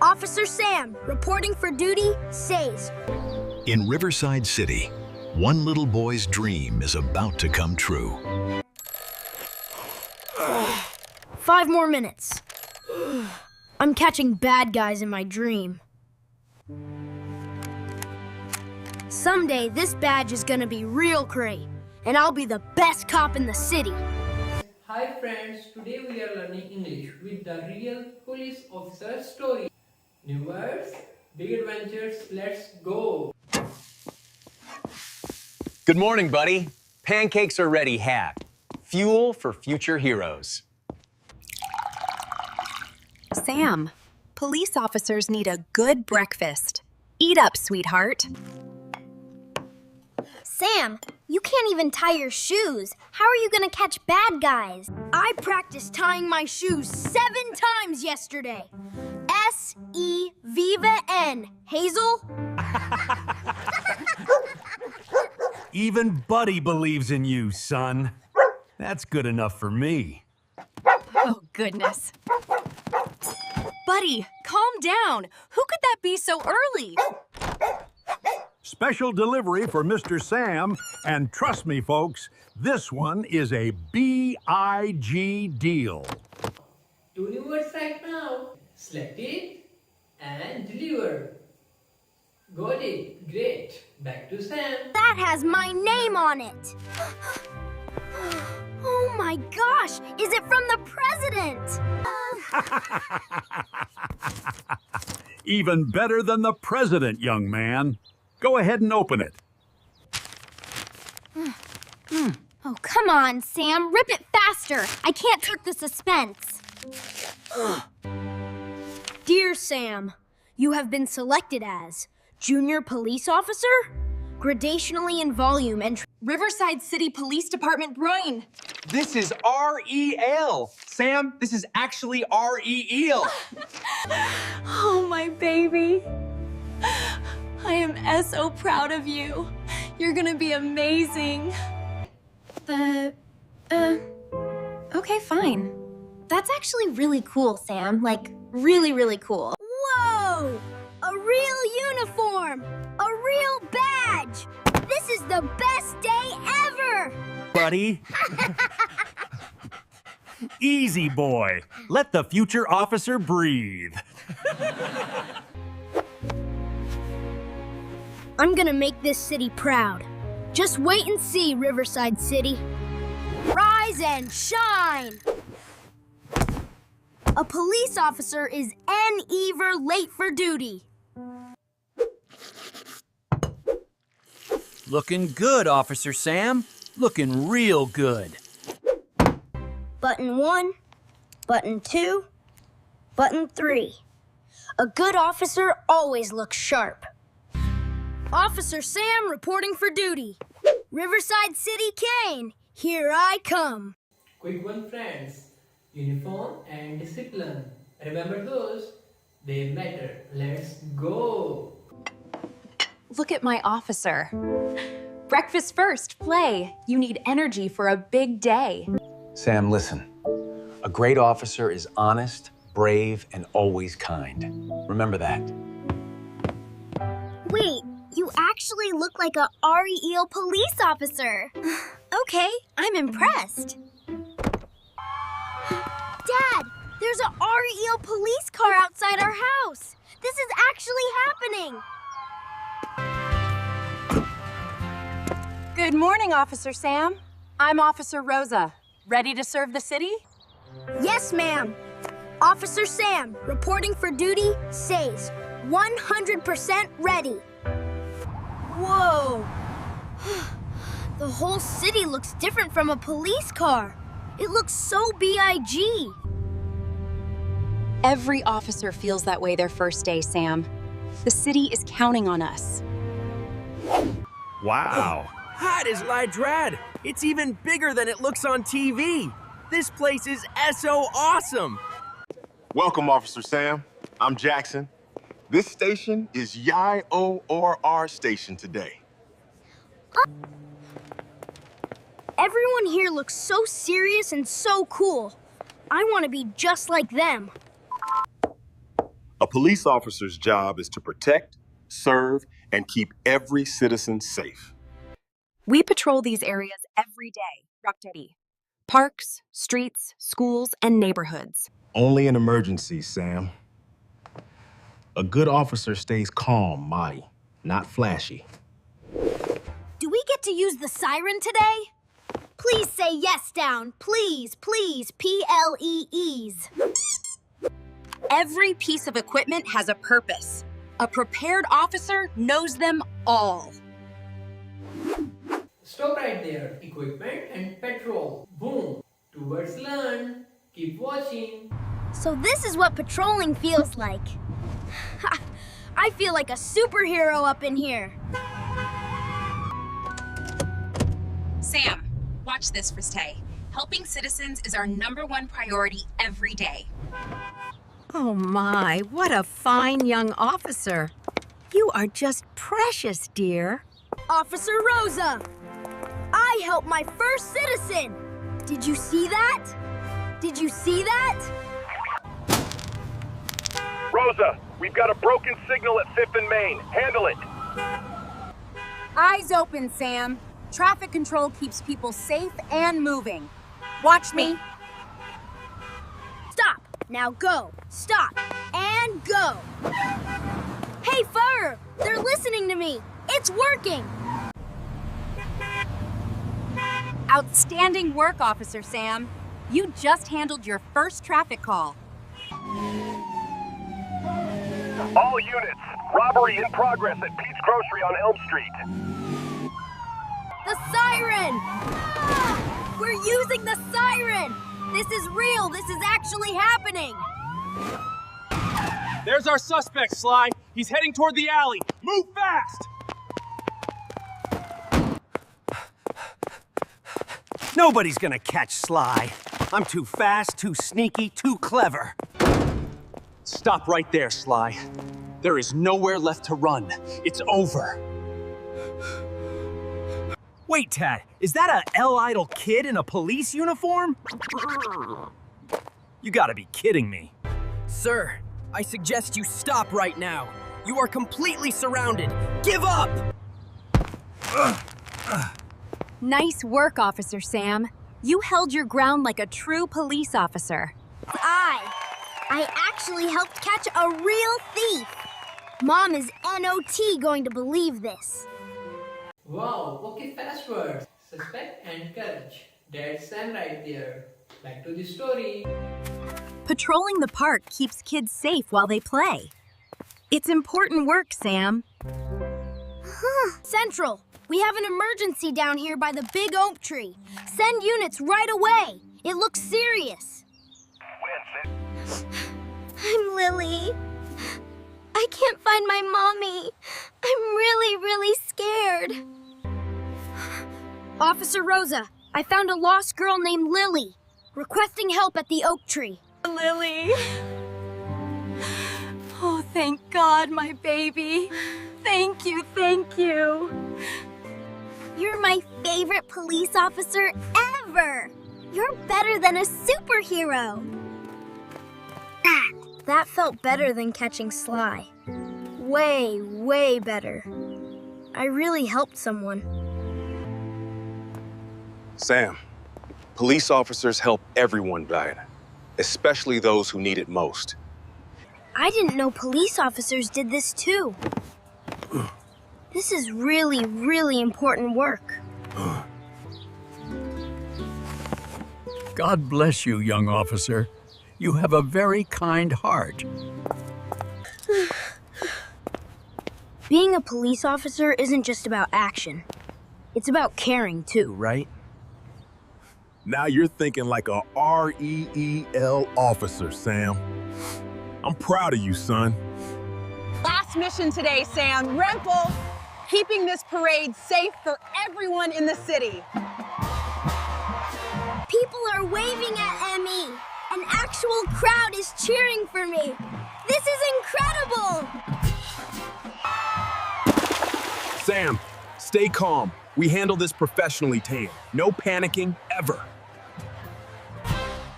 Officer Sam, reporting for duty, says. In Riverside City, one little boy's dream is about to come true. 5 more minutes. I'm catching bad guys in my dream. Someday, this badge is gonna be real great, and I'll be the best cop in the city. Hi friends, today we are learning English with the real police officer story. New words, big adventures, let's go! Good morning, buddy. Pancakes are ready, hat. Fuel for future heroes. Sam, police officers need a good breakfast. Eat up, sweetheart. Sam, you can't even tie your shoes. How are you gonna catch bad guys? I practiced tying my shoes 7 times yesterday. S-E-Viva-N. Hazel? Even Buddy believes in you, son. That's good enough for me. Oh, goodness. Buddy, calm down. Who could that be so early? Special delivery for Mr. Sam, and trust me, folks, this one is a B-I-G deal. 2 new words right now. Select it and deliver. Got it. Great. Back to Sam. That has my name on it. Oh my gosh, is it from the president? Even better than the president, young man. Go ahead and open it. Oh, come on, Sam. Rip it faster. I can't take the suspense. Dear Sam, you have been selected as Junior Police Officer, gradationally in volume and... Riverside City Police Department, Brian. This is R-E-L. Sam, this is actually R-E-E-L. Oh, my baby. I am so proud of you. You're gonna be amazing. Okay, fine. That's actually really cool, Sam. Like, really, really cool. Whoa! A real uniform! A real badge! This is the best day ever! Buddy. Easy, boy. Let the future officer breathe. I'm gonna make this city proud. Just wait and see, Riverside City. Rise and shine! A police officer is never late for duty. Looking good, Officer Sam. Looking real good. Button 1, button 2, button 3. A good officer always looks sharp. Officer Sam reporting for duty. Riverside City Kane, here I come. Quick one friends. Uniform and discipline. Remember those? They matter. Let's go. Look at my officer. Breakfast first, play. You need energy for a big day. Sam, listen. A great officer is honest, brave, and always kind. Remember that. Wait, you actually look like a REL police officer. Okay, I'm impressed. Dad, there's a REL police car outside our house. This is actually happening. Good morning, Officer Sam. I'm Officer Rosa. Ready to serve the city? Yes, ma'am. Officer Sam, reporting for duty, says 100% ready. Whoa. The whole city looks different from a police car. It looks so B.I.G. Every officer feels that way their first day, Sam. The city is counting on us. Wow. Hot as Lydrad. It's even bigger than it looks on TV. This place is so awesome. Welcome, Officer Sam. I'm Jackson. This station is YORR station today. Everyone here looks so serious and so cool. I want to be just like them. A police officer's job is to protect, serve, and keep every citizen safe. We patrol these areas every day, Rakhtari. Parks, streets, schools, and neighborhoods. Only in emergencies, Sam. A good officer stays calm, Marty, not flashy. Do we get to use the siren today? Please say yes down. Please, please, PLEEs. Every piece of equipment has a purpose. A prepared officer knows them all. Stop right there. Equipment and petrol. Boom. Towards learn. Keep watching. So this is what patrolling feels like. I feel like a superhero up in here. Sam, watch this, Friste. Helping citizens is our #1 priority every day. Oh my, what a fine young officer. You are just precious, dear. Officer Rosa, I helped my first citizen. Did you see that? Did you see that? Rosa, we've got a broken signal at 5th and Main. Handle it. Eyes open, Sam. Traffic control keeps people safe and moving. Watch me. Stop. Now go. Stop. And go. Hey, Fur! They're listening to me. It's working. Outstanding work, Officer Sam. You just handled your first traffic call. All units, robbery in progress at Pete's Grocery on Elm Street. The siren! We're using the siren! This is real. This is actually happening. There's our suspect, Sly. He's heading toward the alley. Move fast! Nobody's gonna catch Sly. I'm too fast, too sneaky, too clever. Stop right there, Sly. There is nowhere left to run. It's over. Wait, Tad, is that a L-Idol kid in a police uniform? You gotta be kidding me. Sir, I suggest you stop right now. You are completely surrounded. Give up! Nice work, Officer Sam. You held your ground like a true police officer. I actually helped catch a real thief. Mom is NOT going to believe this. Wow, okay, fast words. Suspect and courage. That's Sam right there. Back to the story. Patrolling the park keeps kids safe while they play. It's important work, Sam. Central, we have an emergency down here by the big oak tree. Send units right away. It looks serious. I'm Lily. I can't find my mommy. I'm really scared. Officer Rosa, I found a lost girl named Lily, requesting help at the oak tree. Lily. Oh, thank God, my baby. Thank you, thank you. You're my favorite police officer ever. You're better than a superhero. That felt better than catching Sly. Way better. I really helped someone. Sam, police officers help everyone died, especially those who need it most. I didn't know police officers did this too. This is really important work. God bless you, young officer. You have a very kind heart. Being a police officer isn't just about action. It's about caring too, Right? Now you're thinking like a REEL officer, Sam. I'm proud of you, son. Last mission today, Sam. Remple, keeping this parade safe for everyone in the city. People are waving at Emmy. An actual crowd is cheering for me. This is incredible! Sam, stay calm. We handle this professionally, Tam. No panicking, ever.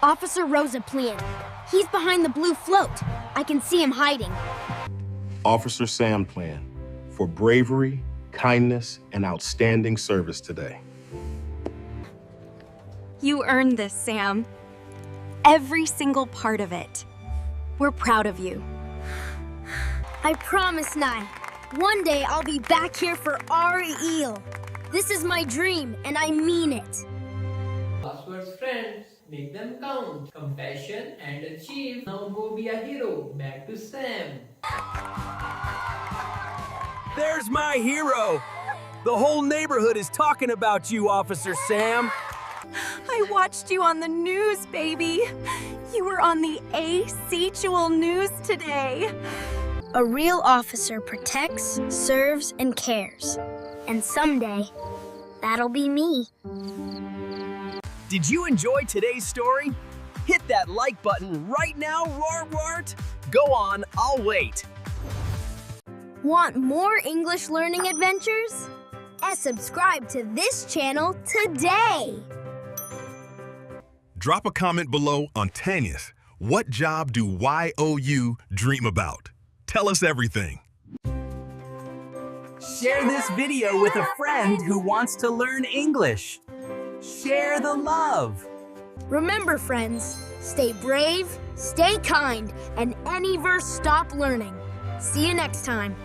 Officer Rosa Pliant. He's behind the blue float. I I can see him hiding. Officer Sam plan for bravery, kindness, and outstanding service today. You earned this, Sam. Every single part of it. We're proud of you. I promise, Nye. One day I'll be back here for our eel. This is my dream, and I mean it. Last words, friends. Make them count. Compassion and achieve. Now go be a hero. Back to Sam. There's my hero! The whole neighborhood is talking about you, Officer Sam. I watched you on the news, baby. You were on the A-Seatual News today. A real officer protects, serves, and cares. And someday, that'll be me. Did you enjoy today's story? Hit that like button right now, Roarwart. Go on, I'll wait. Want more English learning adventures? Subscribe to this channel today! Drop a comment below on Tanya's What Job Do YOU Dream About? Tell us everything. Share this video with a friend who wants to learn English. Share the love. Remember, friends, stay brave, stay kind, and any verse stop learning. See you next time.